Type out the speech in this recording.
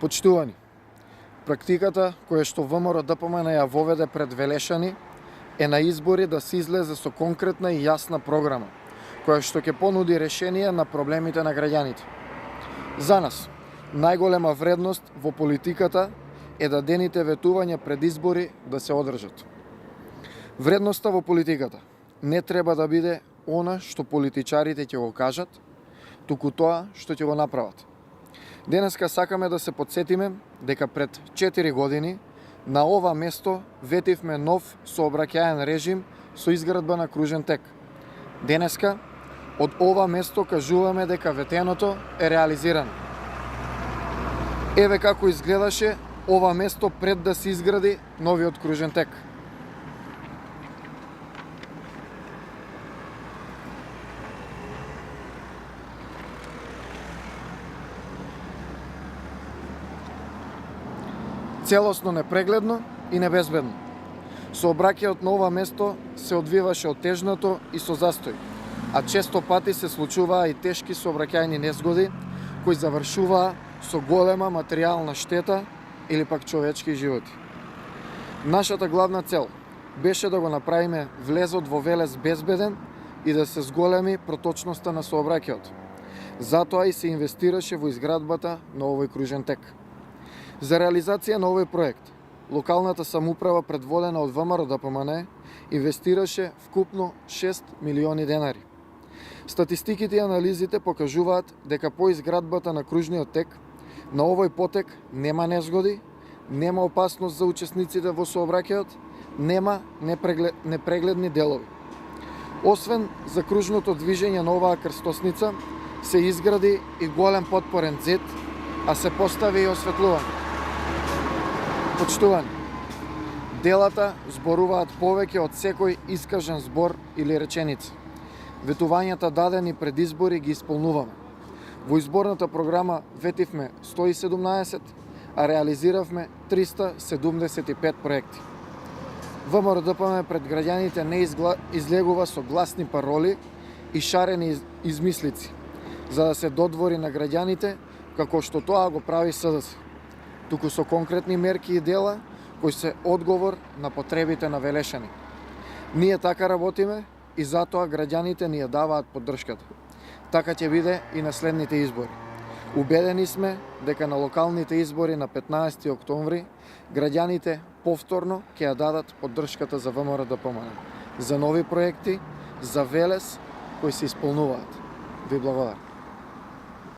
Почитувани, практиката која што ВМРО-ДПМН ја воведе пред Велешани е на избори да се излезе со конкретна и јасна програма, која што ќе понуди решение на проблемите на граѓаните. За нас, најголема вредност во политиката е дадените ветувања пред избори да се одржат. Вредноста во политиката не треба да биде она што политичарите ќе го кажат, туку тоа што ќе го направат. Денеска сакаме да се подсетиме дека пред 4 години на ова место ветивме нов сообраќаен режим со изградба на кружен тек. Денеска од ова место кажуваме дека ветеното е реализирано. Еве како изгледаше ова место пред да се изгради новиот кружен тек. Целосно непрегледно и небезбедно. Сообраќајот на ова место се одвиваше отежнато и со застој, а често пати се случуваа и тешки сообраќајни незгоди кои завршуваа со голема материјална штета или пак човечки животи. Нашата главна цел беше да го направиме влезот во Велес безбеден и да се зголеми проточноста на сообраќајот. Затоа и се инвестираше во изградбата на овој кружен тек. За реализација на овој проект, локалната самоуправа предводена од ВМРО-ДПМН инвестираше вкупно 6 милиони денари. Статистиките и анализите покажуваат дека по изградбата на кружниот тек на овој потек нема незгоди, нема опасност за учесниците во сообраќајот, нема непрегледни делови. Освен за кружното движење на оваа крстосница, се изгради и голем потпорен зид, а се постави и осветлување. Почитувани, делата зборуваат повеќе од секој искажен збор или реченица. Ветувањата дадени пред избори ги исполнуваме. Во изборната програма ветивме 117, а реализиравме 375 проекти. ВМРО-ДПМН пред граѓаните не излегува со гласни пароли и шарени измислици, за да се додвори на граѓаните како што тоа го прави СДС, туку со конкретни мерки и дела кои се одговор на потребите на Велешани. Ние така работиме и затоа граѓаните ни ја даваат поддршката. Така ќе биде и на следните избори. Убедени сме дека на локалните избори на 15 октомври граѓаните повторно ќе ја дадат поддршката за ВМРО-ДПМН, за нови проекти, за Велес кои се исполнуваат. Ви благодарам.